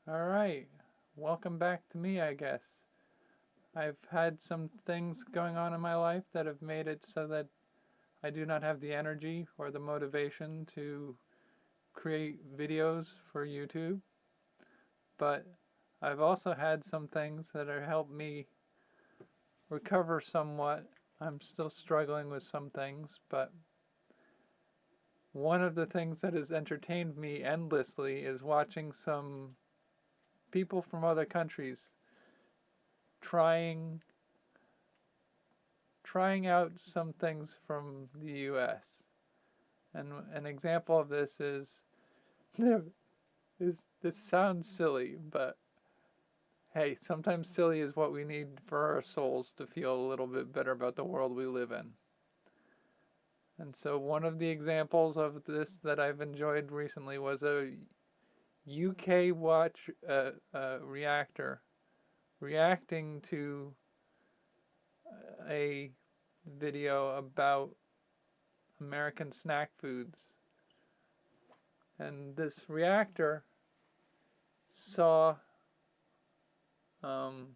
All right. Welcome back to me, I guess. I've had some things going on in my life that have made it so that I do not have the energy or the motivation to create videos for YouTube. But I've also had some things that have helped me recover somewhat. I'm still struggling with some things, but one of the things that has entertained me endlessly is watching some people from other countries trying trying out some things from the US. And an example of this this sounds silly, but hey, sometimes silly is what we need for our souls to feel a little bit better about the world we live in. And so one of the examples of this that I've enjoyed recently was a UK watch reactor reacting to a video about American snack foods. And this reactor saw um,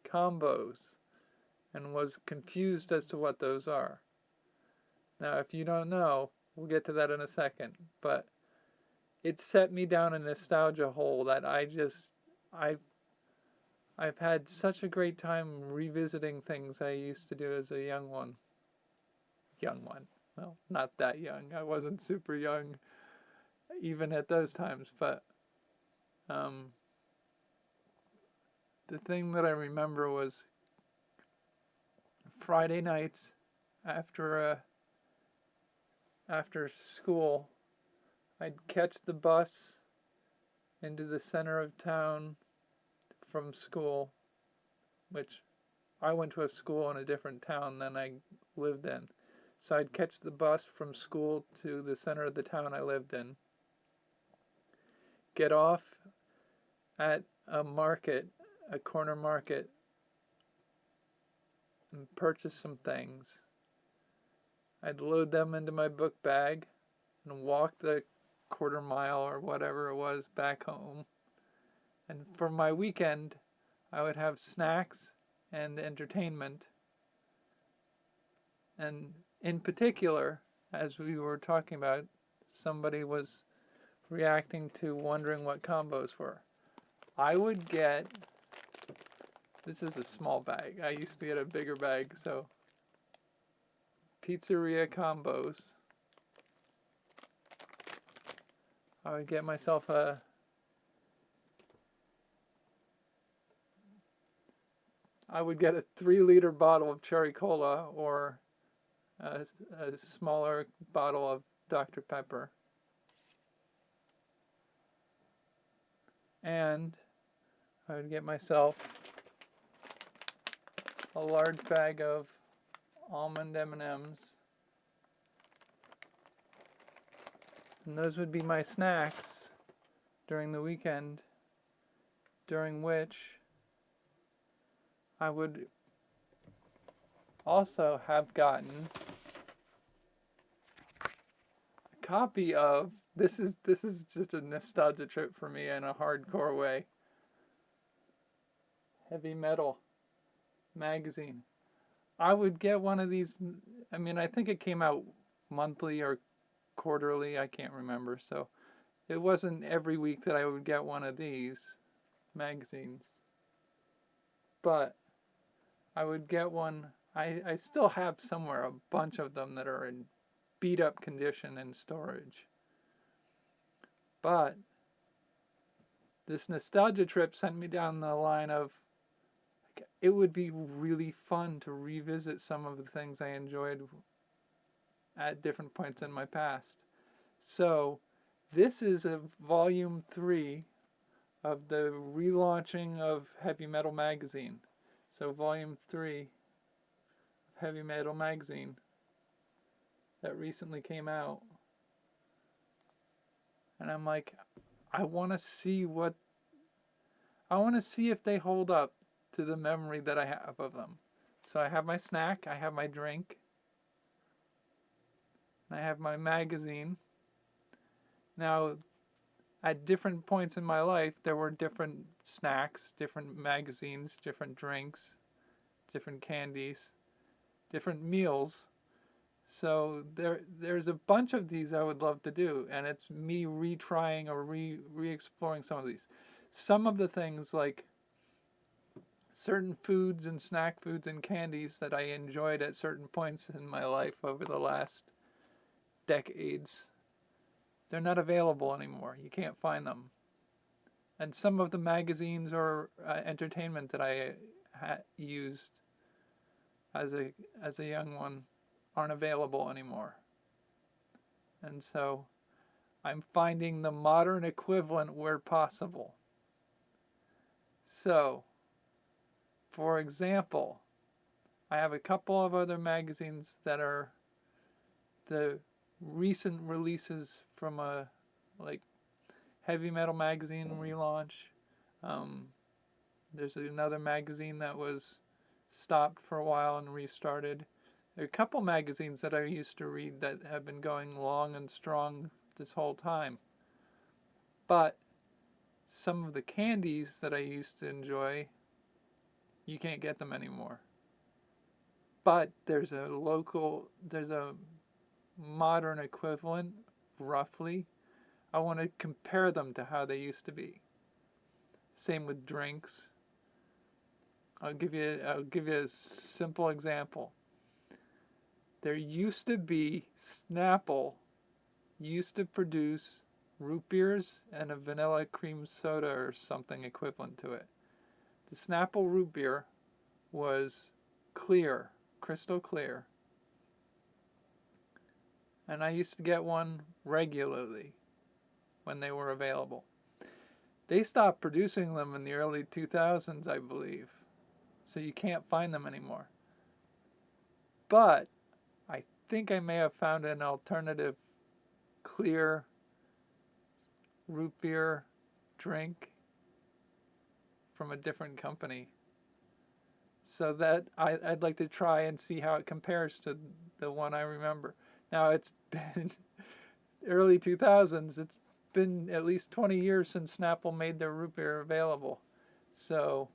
combos and was confused as to what those are. Now, if you don't know, we'll get to that in a second, but it set me down a nostalgia hole that I've I've had such a great time revisiting things I used to do as a young one. Young one. Well, not that young. I wasn't super young even at those times, but um, the thing that I remember was Friday nights after after school, I'd catch the bus into the center of town from school, which I went to a school in a different town than I lived in. So I'd catch the bus from school to the center of the town I lived in, get off at a market, a corner market, and purchase some things. I'd load them into my book bag and walk the quarter mile or whatever it was back home. And for my weekend, I would have snacks and entertainment. And in particular, as we were talking about, somebody was reacting to wondering what combos were. I would get, this is a small bag. I used to get a bigger bag, so pizzeria combos. I would get myself I would get a 3 liter bottle of cherry cola or a smaller bottle of Dr. Pepper. And I would get myself a large bag of almond M&Ms. And those would be my snacks during the weekend, during which I would also have gotten a copy of this is just a nostalgia trip for me in a hardcore way. Heavy Metal magazine. I would get one of these. I mean, I think it came out monthly or quarterly. I can't remember. So it wasn't every week that I would get one of these magazines. But I would get one. I still have somewhere a bunch of them that are in beat up condition in storage. But this nostalgia trip sent me down the line of it would be really fun to revisit some of the things I enjoyed at different points in my past. So, this is a volume 3 of the relaunching of Heavy Metal Magazine. So, volume 3 of Heavy Metal Magazine that recently came out. And I'm like, I want to see what I want to see if they hold up to the memory that I have of them. So I have my snack, I have my drink, and I have my magazine. Now, at different points in my life, there were different snacks, different magazines, different drinks, different candies, different meals. So there's a bunch of these I would love to do, and it's me retrying or re-exploring some of these. Some of the things like certain foods and snack foods and candies that I enjoyed at certain points in my life over the last decades, they're not available anymore. You can't find them. And some of the magazines or entertainment that I used as a young one aren't available anymore. And so I'm finding the modern equivalent where possible. So, for example, I have a couple of other magazines that are the recent releases from a like heavy metal magazine relaunch. Um, there's another magazine that was stopped for a while and restarted. There are a couple magazines that I used to read that have been going long and strong this whole time. But some of the candies that I used to enjoy, you can't get them anymore. But there's a modern equivalent, roughly. I want to compare them to how they used to be. Same with drinks. I'll give you a simple example. There used to be Snapple used to produce root beers and a vanilla cream soda or something equivalent to it. The Snapple root beer was clear, crystal clear, and I used to get one regularly when they were available. They stopped producing them in the early 2000s, I believe, so you can't find them anymore. But I think I may have found an alternative clear root beer drink from a different company. So that I'd like to try and see how it compares to the one I remember. Now it's been early 2000s. It's been at least 20 years since Snapple made their root beer available. So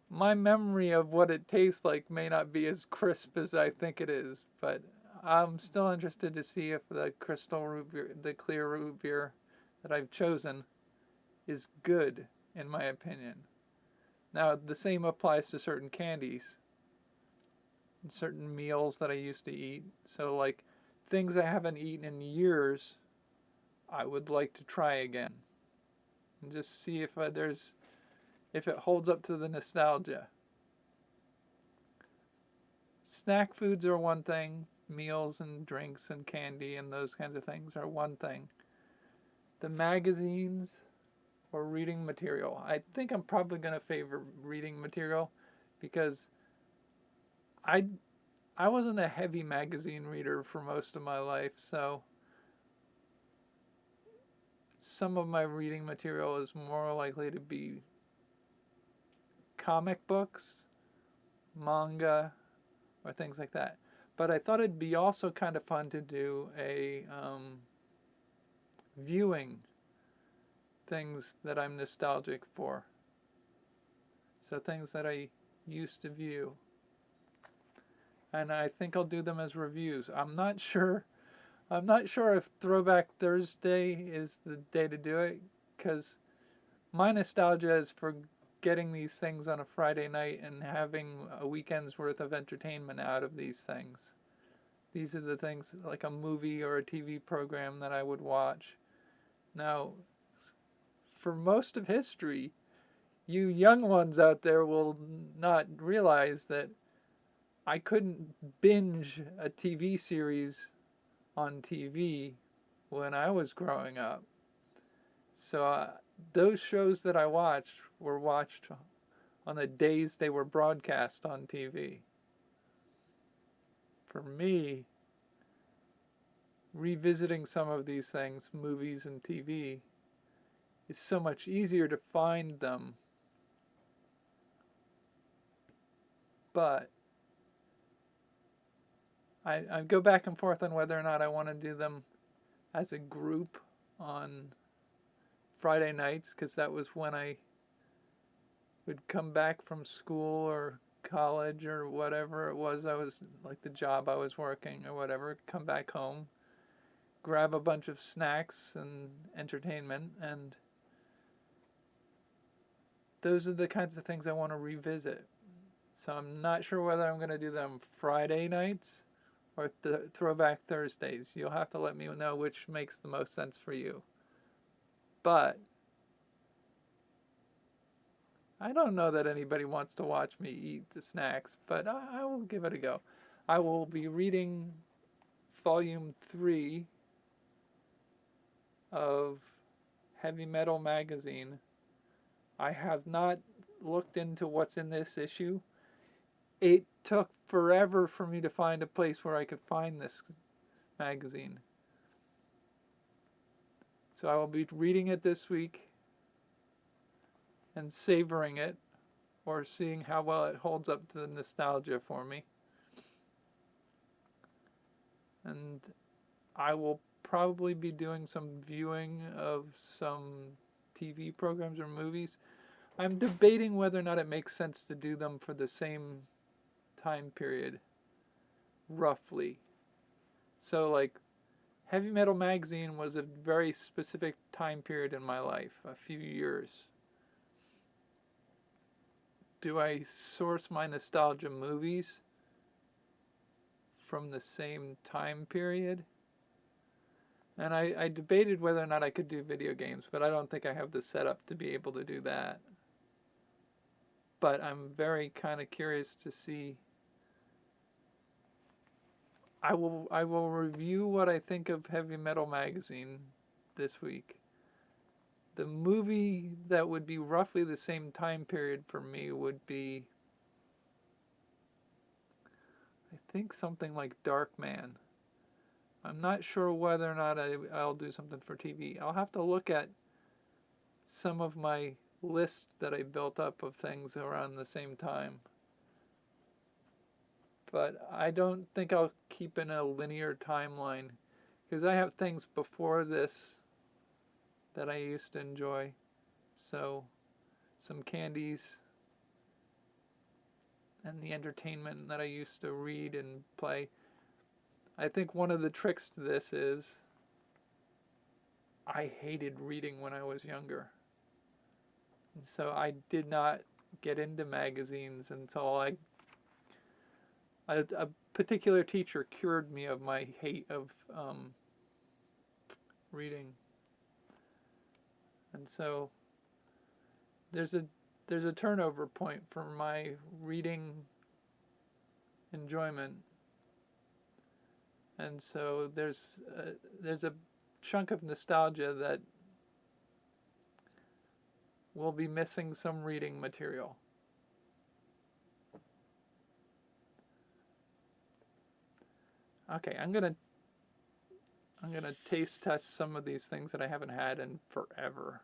my memory of what it tastes like may not be as crisp as I think it is, but I'm still interested to see if the crystal root beer, the clear root beer that I've chosen, is good, in my opinion. Now, the same applies to certain candies, and certain meals that I used to eat. So, like things I haven't eaten in years, I would like to try again and just see if it holds up to the nostalgia. Snack foods are one thing, meals and drinks and candy and those kinds of things are one thing. The magazines or reading material. I think I'm probably going to favor reading material because I I wasn't a heavy magazine reader for most of my life, so some of my reading material is more likely to be comic books, manga, or things like that. But I thought it'd be also kind of fun to do a viewing things that I'm nostalgic for. So things that I used to view. And I think I'll do them as reviews. I'm not sure if Throwback Thursday is the day to do it cuz my nostalgia is for getting these things on a Friday night and having a weekend's worth of entertainment out of these things. These are the things like a movie or a TV program that I would watch. Now, for most of history, you young ones out there will not realize that I couldn't binge a TV series on TV when I was growing up. So those shows that I watched were watched on the days they were broadcast on TV. For me, revisiting some of these things, movies and TV, is so much easier to find them. But I go back and forth on whether or not I want to do them as a group on Friday nights because that was when I would come back from school or college or whatever it was. I was like the job I was working or whatever, come back home, grab a bunch of snacks and entertainment, and those are the kinds of things I want to revisit. So I'm not sure whether I'm going to do them Friday nights or throwback Thursdays. You'll have to let me know which makes the most sense for you. But I don't know that anybody wants to watch me eat the snacks, but I will give it a go. I will be reading volume 3 of Heavy Metal magazine. I have not looked into what's in this issue. It took forever for me to find a place where I could find this magazine. So I will be reading it this week and savoring it, or seeing how well it holds up to the nostalgia for me. And I will probably be doing some viewing of some TV programs or movies. I'm debating whether or not it makes sense to do them for the same time period, roughly. So, like, Heavy Metal Magazine was a very specific time period in my life, a few years. Do I source my nostalgia movies from the same time period? And I debated whether or not I could do video games, but I don't think I have the setup to be able to do that. But I'm very kind of curious to see. I will review what I think of Heavy Metal Magazine this week. The movie that would be roughly the same time period for me would be, I think, something like Darkman. I'm not sure whether or not I'll do something for TV. I'll have to look at some of my list that I built up of things around the same time. But I don't think I'll keep in a linear timeline because I have things before this that I used to enjoy. So, some candies and the entertainment that I used to read and play. I think one of the tricks to this is I hated reading when I was younger. And so I did not get into magazines until a particular teacher cured me of my hate of reading. And so there's a turnover point for my reading enjoyment. And so there's a chunk of nostalgia that will be missing some reading material. Okay, I'm gonna taste test some of these things that I haven't had in forever.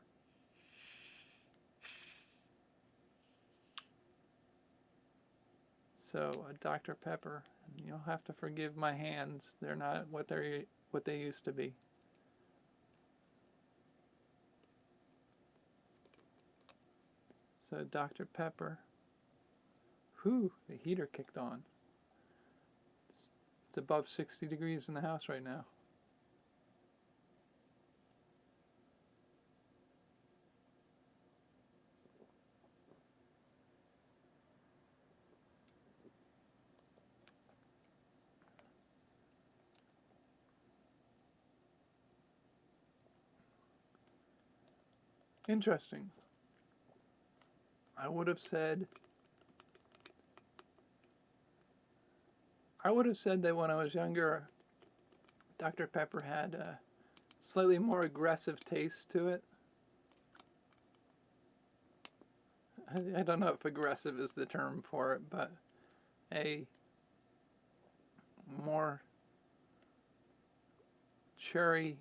So a Dr. Pepper. You'll have to forgive my hands. They're not what they used to be. So Dr. Pepper. Whew, the heater kicked on. It's above 60 degrees in the house right now. Interesting. I would have said that when I was younger, Dr. Pepper had a slightly more aggressive taste to it. I don't know if aggressive is the term for it, but a more cherry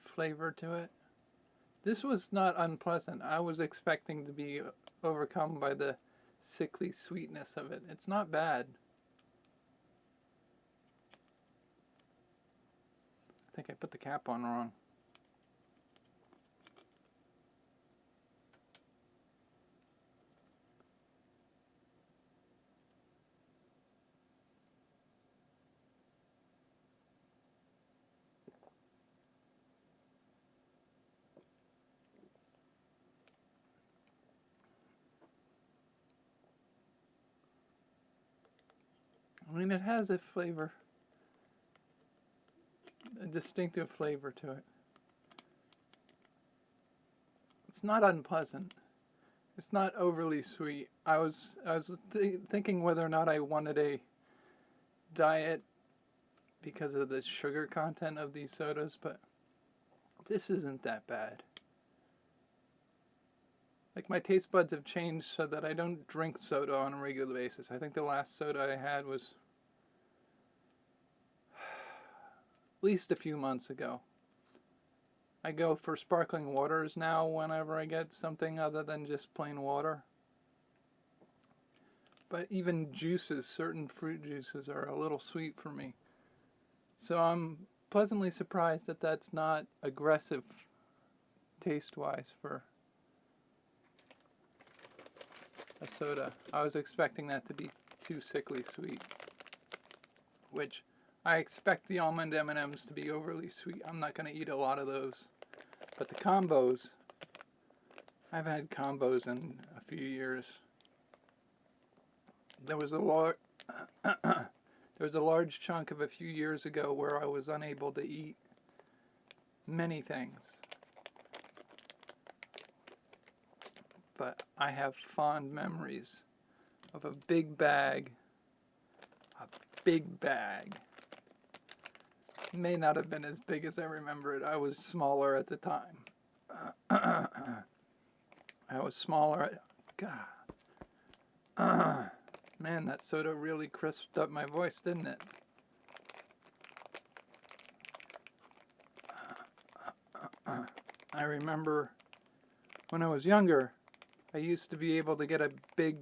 flavor to it. This was not unpleasant. I was expecting to be overcome by the sickly sweetness of it. It's not bad. I think I put the cap on wrong. mean, it has a flavor, a distinctive flavor to it. It's not unpleasant. It's not overly sweet. I was thinking whether or not I wanted a diet because of the sugar content of these sodas, but this isn't that bad. Like, my taste buds have changed so that I don't drink soda on a regular basis. I think the last soda I had was at least a few months ago. I go for sparkling waters now whenever I get something other than just plain water. But even juices, certain fruit juices, are a little sweet for me. So I'm pleasantly surprised that that's not aggressive taste-wise for a soda. I was expecting that to be too sickly sweet, which I expect the almond M&Ms to be overly sweet. I'm not going to eat a lot of those. But the combos, I've had combos in a few years. There was a large chunk of a few years ago where I was unable to eat many things. But I have fond memories of a big bag. It may not have been as big as I remember it. I was smaller at the time. God. Man, that soda really crisped up my voice, didn't it? I remember when I was younger, I used to be able to get a big,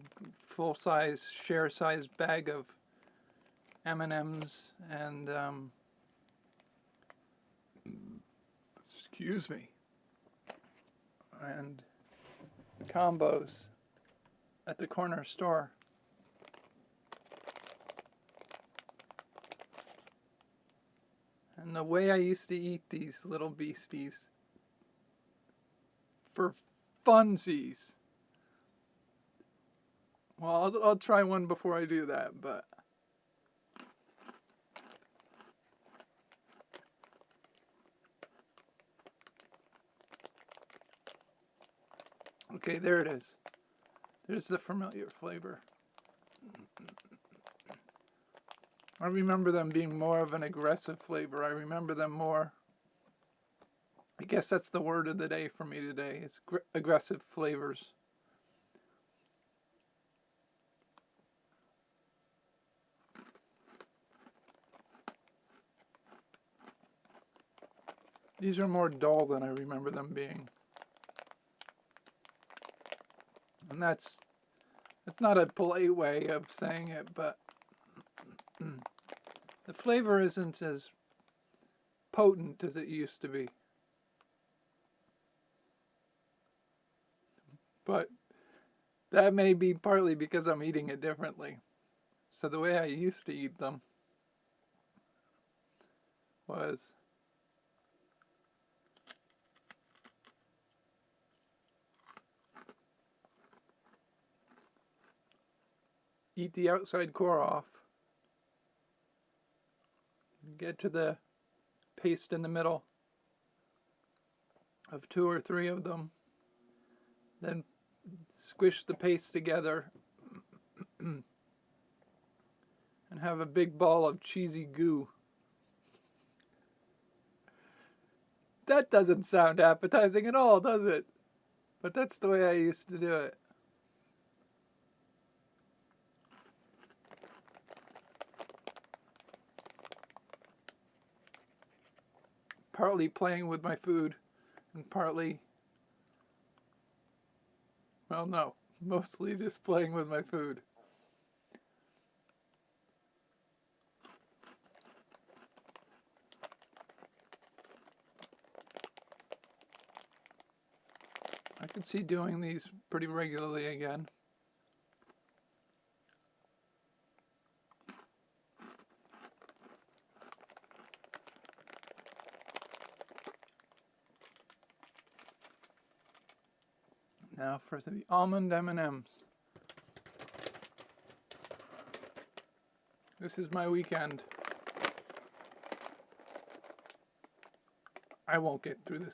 full-size, share-size bag of M&Ms and, excuse me, and combos at the corner store. And the way I used to eat these little beasties for funsies. Well, I'll try one before I do that, but okay, there it is. There's the familiar flavor. I remember them being more of an aggressive flavor. I remember them more. I guess that's the word of the day for me today. It's aggressive flavors. These are more dull than I remember them being. And that's not a polite way of saying it, but the flavor isn't as potent as it used to be. But that may be partly because I'm eating it differently. So the way I used to eat them was eat the outside core off, get to the paste in the middle of 2 or 3 of them, then squish the paste together and have a big ball of cheesy goo. That doesn't sound appetizing at all, does it? But that's the way I used to do it. Partly playing with my food and partly, well, no, mostly just playing with my food. I could see doing these pretty regularly again. Now for the almond M&Ms. This is my weekend. I won't get through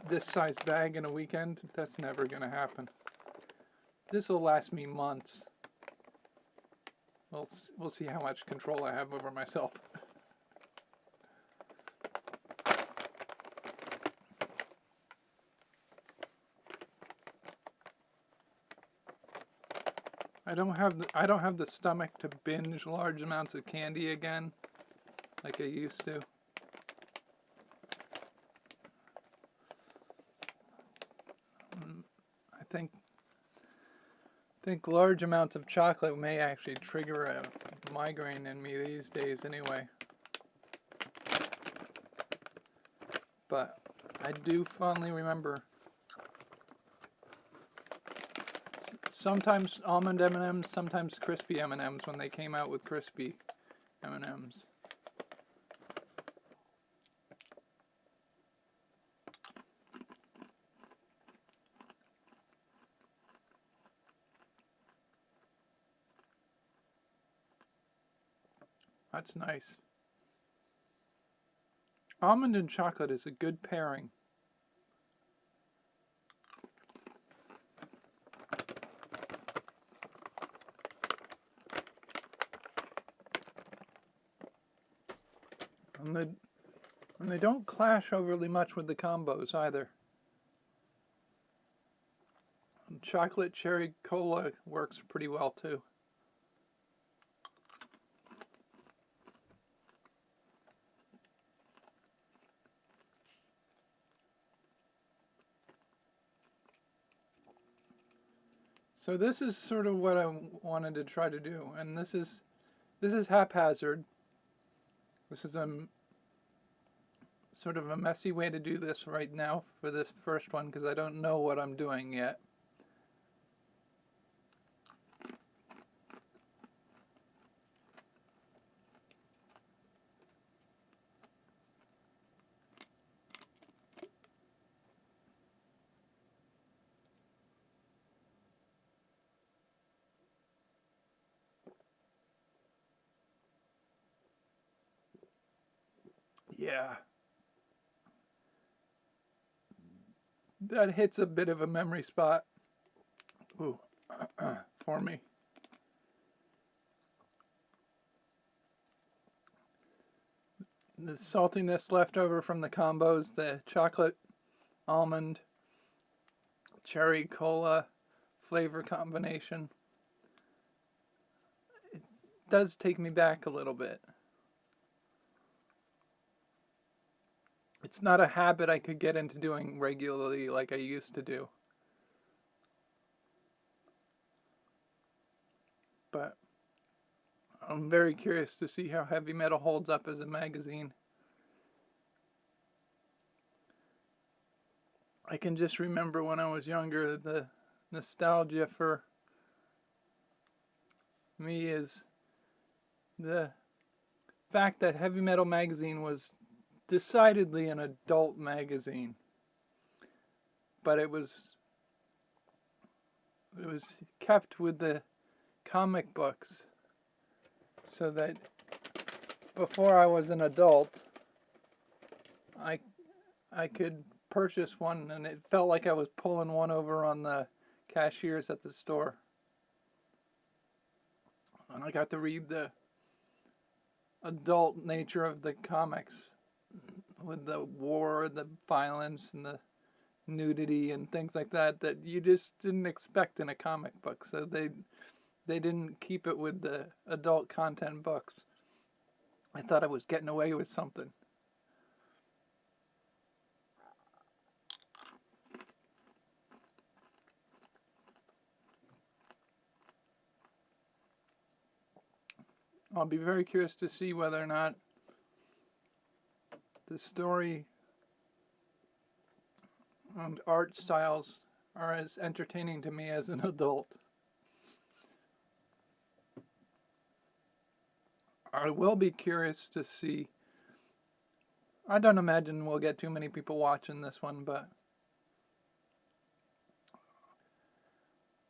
this size bag in a weekend. That's never gonna happen. This will last me months. We'll see how much control I have over myself. I don't have the stomach to binge large amounts of candy again, like I used to. I think large amounts of chocolate may actually trigger a migraine in me these days anyway. But I do fondly remember sometimes almond M&Ms, sometimes crispy M&Ms when they came out with crispy M&Ms. That's nice. Almond and chocolate is a good pairing. And they don't clash overly much with the combos either. And chocolate cherry cola works pretty well too. So this is sort of what I wanted to try to do, and this is haphazard. This is sort of a messy way to do this right now for this first one because I don't know what I'm doing yet. Yeah. That hits a bit of a memory spot. Ooh, for me. The saltiness left over from the combos, the chocolate, almond, cherry cola flavor combination. It does take me back a little bit. It's not a habit I could get into doing regularly like I used to do. But I'm very curious to see how Heavy Metal holds up as a magazine. I can just remember when I was younger, the nostalgia for me is the fact that Heavy Metal magazine was decidedly an adult magazine, but it was kept with the comic books so that before I was an adult I could purchase one and it felt like I was pulling one over on the cashiers at the store, and I got to read the adult nature of the comics with the war, the violence, and the nudity and things like that you just didn't expect in a comic book. So they didn't keep it with the adult content books. I thought I was getting away with something. I'll be very curious to see whether or not the story and art styles are as entertaining to me as an adult. I will be curious to see. I don't imagine we'll get too many people watching this one, but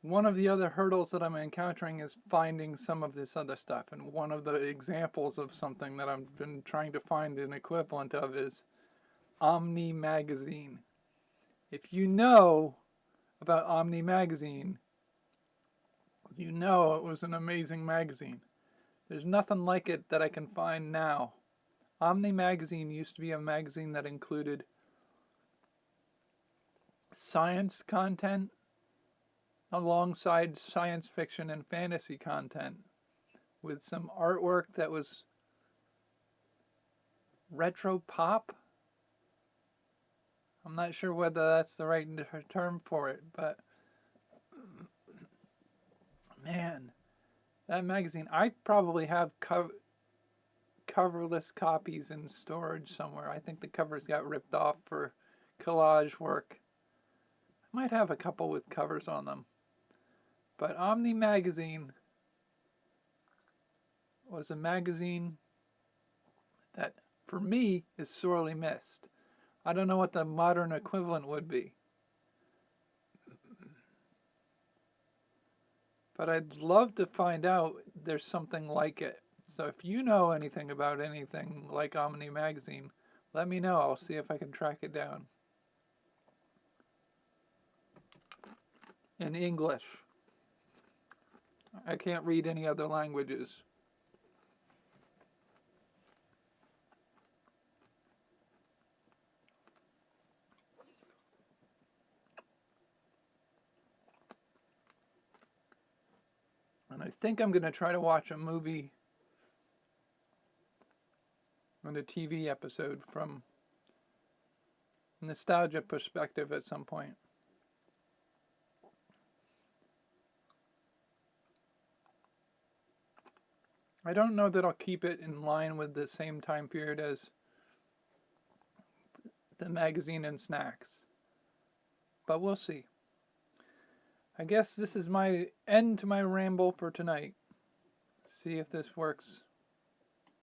one of the other hurdles that I'm encountering is finding some of this other stuff. And one of the examples of something that I've been trying to find an equivalent of is Omni Magazine. If you know about Omni Magazine, you know it was an amazing magazine. There's nothing like it that I can find now. Omni Magazine used to be a magazine that included science content alongside science fiction and fantasy content with some artwork that was retro pop. I'm not sure whether that's the right term for it, but man, that magazine, I probably have coverless copies in storage somewhere. I think the covers got ripped off for collage work. I might have a couple with covers on them. But Omni Magazine was a magazine that, for me, is sorely missed. I don't know what the modern equivalent would be. But I'd love to find out there's something like it. So if you know anything about anything like Omni Magazine, let me know. I'll see if I can track it down. In English. I can't read any other languages. And I think I'm going to try to watch a movie and a TV episode from nostalgia perspective at some point. I don't know that I'll keep it in line with the same time period as the magazine and snacks, but we'll see. I guess this is my end to my ramble for tonight. See if this works